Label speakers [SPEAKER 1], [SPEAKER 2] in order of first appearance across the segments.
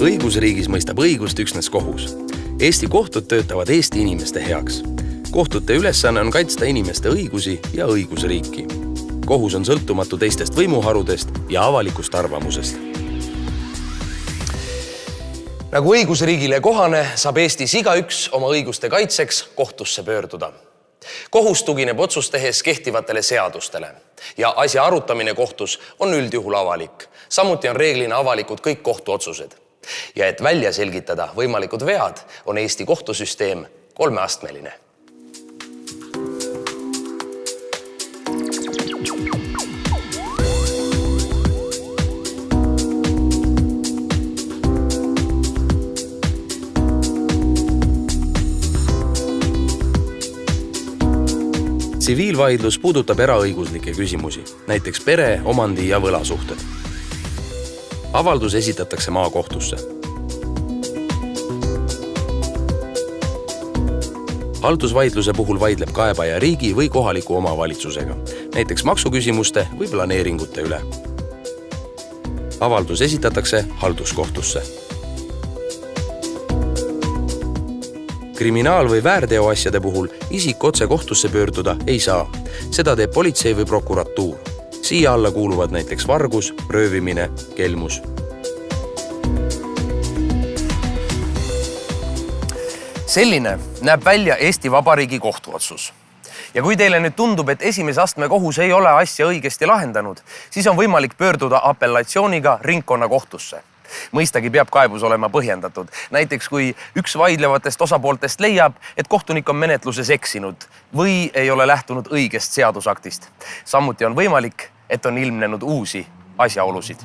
[SPEAKER 1] Õigusriigis mõistab õigust üksnes kohus. Eesti kohtud töötavad Eesti inimeste heaks. Kohtute ülesanne on kaitsta inimeste õigusi ja õigusriiki. Kohus on sõltumatu teistest võimuharudest ja avalikust arvamusest. Nagu õigusriigile kohane, saab Eestis igaüks oma õiguste kaitseks kohtusse pöörduda. Kohus tugineb otsustehes kehtivatele seadustele ja asja arutamine kohtus on üldjuhul avalik. Samuti on reeglina avalikud kõik kohtuotsused. Ja et välja selgitada võimalikud vead, on Eesti kohtusüsteem 3-astmeline. Tsiviilvaidlus puudutab eraõiguslikke küsimusi, näiteks pere, omandi ja võlasuhted. Avaldus esitatakse maakohtusse. Haldusvaidluse puhul vaidleb kaebaja riigi või kohaliku omavalitsusega, näiteks maksuküsimuste või planeeringute üle. Avaldus esitatakse halduskohtusse. Kriminaal- või väärteoasjade puhul isik otse kohtusse pöörduda ei saa. Seda teeb politsei või prokuratuur. Siia alla kuuluvad näiteks vargus, röövimine, kelmus. Selline näeb välja Eesti Vabariigi kohtuotsus. Ja kui teile nüüd tundub, et esimese astme kohus ei ole asja õigesti lahendanud, siis on võimalik pöörduda apellatsiooniga ringkonnakohtusse. Mõistagi peab kaebus olema põhjendatud. Näiteks kui üks vaidlevatest osapooltest leiab, et kohtunik on menetluses eksinud või ei ole lähtunud õigest seadusaktist. Samuti on võimalik, et on ilmnenud uusi asjaolusid.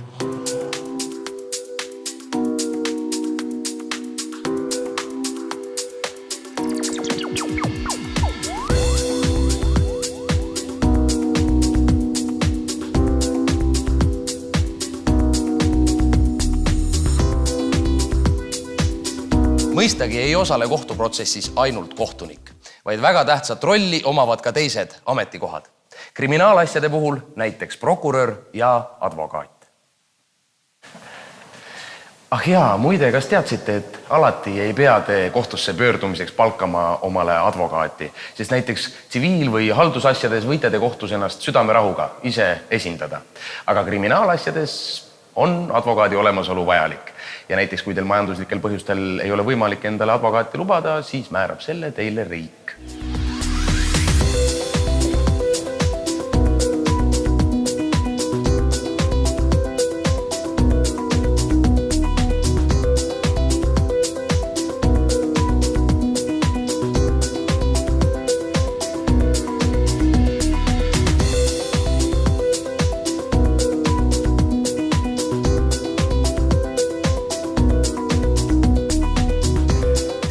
[SPEAKER 1] Mõistagi ei osale kohtuprotsessis ainult kohtunik, vaid väga tähtsat rolli omavad ka teised ametikohad. Kriminaalasjade puhul näiteks prokurör ja advokaat. Muide, kas teadsite, et alati ei pea te kohtusse pöördumiseks palkama omale advokaati, sest näiteks tsiviil- või haldusasjades võite te kohtus ennast südamerahuga ise esindada. Aga kriminaalasjades on advokaadi olemasolu vajalik. Ja näiteks kui teil majanduslikel põhjustel ei ole võimalik endale advokaati lubada, siis määrab selle teile riik.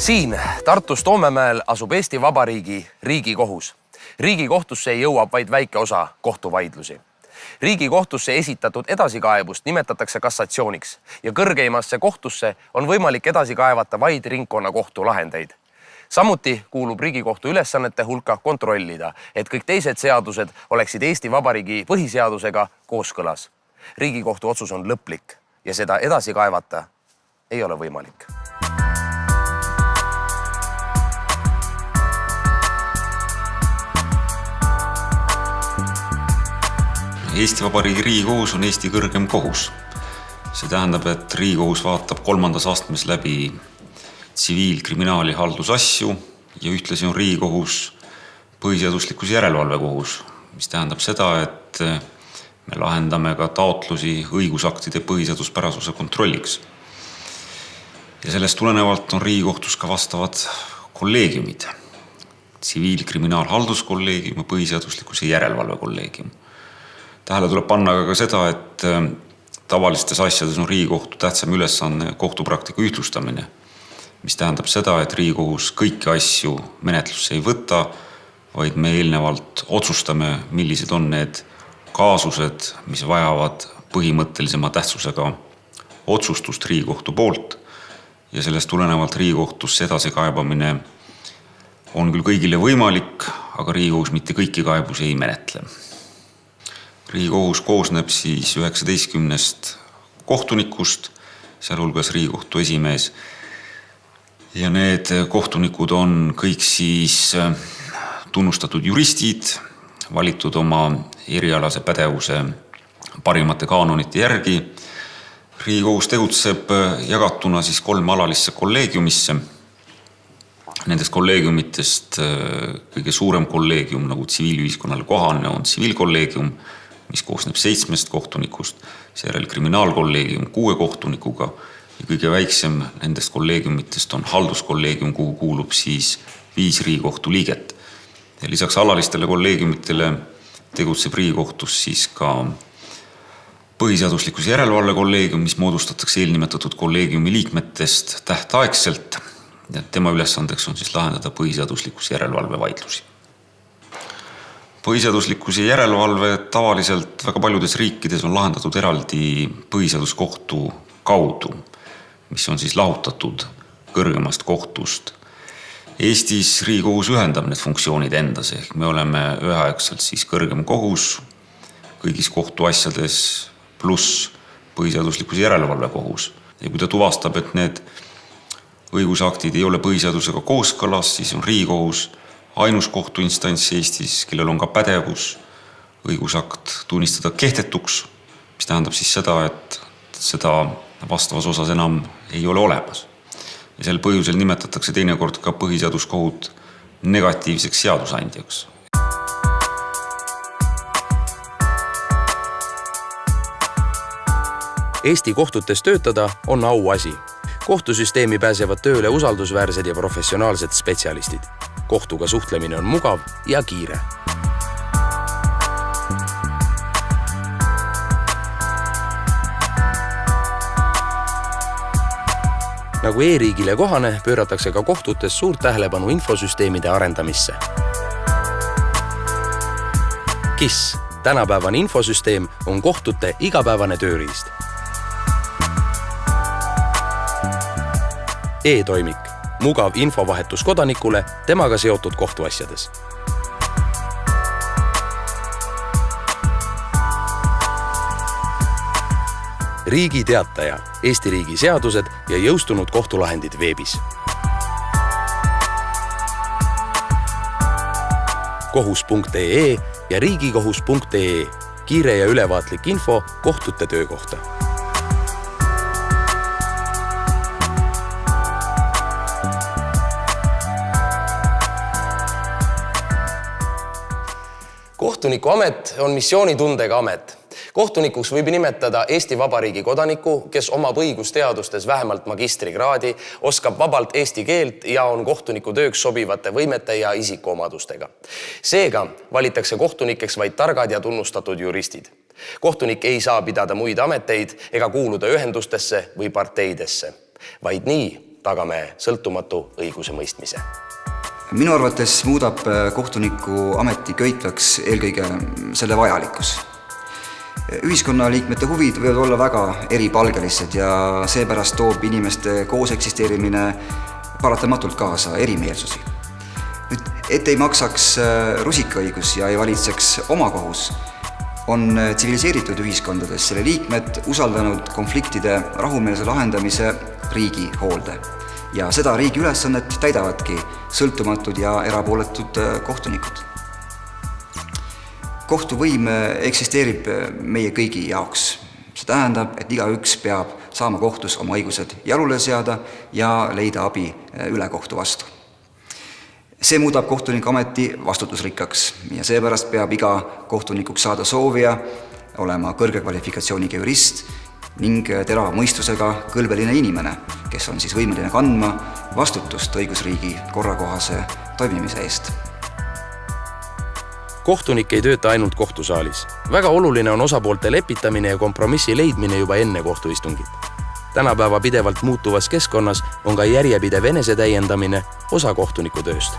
[SPEAKER 1] Siin Tartus Toomemäel asub Eesti Vabariigi Riigikohus. Riigikohtusse jõuab vaid väike osa kohtuvaidlusi. Riigikohtusse esitatud edasikaebust nimetatakse kassatsiooniks ja kõrgeimasse kohtusse on võimalik edasi kaevata vaid ringkonnakohtu lahendeid. Samuti kuulub Riigikohtu ülesannete hulka kontrollida, et kõik teised seadused oleksid Eesti Vabariigi põhiseadusega kooskõlas. Riigikohtu otsus on lõplik ja seda edasi kaevata ei ole võimalik.
[SPEAKER 2] Eesti Vabariigi Riigikohus on Eesti kõrgem kohus. See tähendab, et Riigikohus vaatab 3. astmes läbi tsiviil-, kriminaal- ja haldusasju ja ühtlasi on Riigikohus põhiseaduslikkuse järelevalvekohus, mis tähendab seda, et me lahendame ka taotlusi õigusaktide põhiseaduspärasuse kontrolliks. Ja sellest tulenevalt on Riigikohtus ka vastavad kolleegiumid. Tsiviil-, kriminaal- ja halduskolleegium ja põhiseaduslikkuse järelevalvekolleegium. Tähele tuleb panna ka seda, et tavalistes asjades on Riigikohtu tähtsam ülesanne kohtupraktika ühtlustamine, mis tähendab seda, et Riigikohus kõiki asju menetlusse ei võta, vaid me eelnevalt otsustame, millised on need kaasused, mis vajavad põhimõttelisema tähtsusega otsustust Riigikohtu poolt ja sellest tulenevalt Riigikohtusse edasi kaebamine on küll kõigile võimalik, aga Riigikohus mitte kõiki kaebusi ei menetle. Riigikohus koosneb siis 19 kohtunikust sealhulgas Riigikohtu esimees. Ja need kohtunikud on kõik siis tunnustatud juristid, valitud oma erialase pädevuse parimate kaanonite järgi. Riigikohus tegutseb jagatuna siis 3 alalisse kolleegiumisse. Nendest kolleegiumitest kõige suurem kolleegium, nagu tsiviilühiskonnale kohane, on tsiviilkolleegium, mis koosneb 7 kohtunikust, seejärel kriminaalkolleegium 6 kohtunikuga ja kõige väiksem nendest kolleegiumitest on halduskolleegium, kuhu kuulub siis 5 Riigikohtu liiget. Ja lisaks alalistele kolleegiumitele tegutseb Riigikohtus siis ka põhiseaduslikkuse järelevalve kolleegium, mis moodustatakse eelnimetatud kolleegiumi liikmetest tähtaegselt. Ja tema ülesandeks on siis lahendada põhiseaduslikkuse järelevalve vaidlusi. Põhiseaduslikkuse järelevalve tavaliselt väga paljudes riikides on lahendatud eraldi põhiseaduskohtu kaudu, mis on siis lahutatud kõrgemast kohtust. Eestis Riigikohus ühendab need funktsioonid endas, ehk me oleme üheaegselt siis kõrgem kohus kõigis kohtuasjades pluss põhiseaduslikkuse järelevalve kohus. Ja kui ta tuvastab, et need õigusaktid ei ole põhiseadusega kooskõlas, siis on Riigikohus ainus kohtuinstants Eestis, kellel on ka pädevus õigusakt tunnistada kehtetuks, mis tähendab siis seda, et seda vastavas osas enam ei ole olemas. Ja sel põhjusel nimetatakse teinekord ka põhiseaduskohut negatiivseks seadusandjaks.
[SPEAKER 1] Eesti kohtutes töötada on auasi. Kohtusüsteemi pääsevad tööle usaldusväärsed ja professionaalsed spetsialistid. Kohtuga suhtlemine on mugav ja kiire. Nagu e-riigile kohane, pööratakse ka kohtutes suurt tähelepanu infosüsteemide arendamisse. KIS, tänapäevane infosüsteem, on kohtute igapäevane tööriist. E-toimik, mugav infovahetus kodanikule temaga seotud kohtuasjades. Riigi teataja, Eesti riigi seadused ja jõustunud kohtulahendid veebis. Kohus.ee ja riigikohus.ee, kiire ja ülevaatlik info kohtute töö kohta. Kohtunikuamet on missioonitundega amet. Kohtunikuks võib nimetada Eesti Vabariigi kodaniku, kes omab õigusteadustes vähemalt magistrikraadi, oskab vabalt eesti keelt ja on kohtuniku tööks sobivate võimete ja isikuomadustega. Seega valitakse kohtunikeks vaid targad ja tunnustatud juristid. Kohtunik ei saa pidada muid ameteid ega kuuluda ühendustesse või parteidesse, vaid nii tagame sõltumatu õiguse mõistmise.
[SPEAKER 3] Minu arvates muudab kohtuniku ameti köitvaks eelkõige selle vajalikkus. Ühiskonnaliikmete huvid võivad olla väga eripalgelised ja seepärast toob inimeste koos eksisteerimine paratamatult kaasa erimeelsusi. Et ei maksaks rusikaõigus ja ei valitseks omakohus, on tsiviliseeritud ühiskondades selle liikmed usaldanud konfliktide rahumeelse lahendamise riigi hoolde. Ja seda riigi ülesannet täidavadki sõltumatud ja erapooletud kohtunikud. Kohtuvõim eksisteerib meie kõigi jaoks. See tähendab, et igaüks peab saama kohtus oma õigused jalule seada ja leida abi ülekohtu vastu. See muudab kohtunikuameti vastutusrikkaks ja seepärast peab iga kohtunikuks saada soovija olema kõrge kvalifikatsiooniga jurist ning terava mõistusega kõlbeline inimene, kes on siis võimeline kandma vastutust õigusriigi korrakohase toimimise eest.
[SPEAKER 1] Kohtunik ei tööta ainult kohtusaalis. Väga oluline on osapoolte lepitamine ja kompromissi leidmine juba enne kohtuistungit. Tänapäeva pidevalt muutuvas keskkonnas on ka järjepidev enesetäiendamine osa kohtuniku tööst.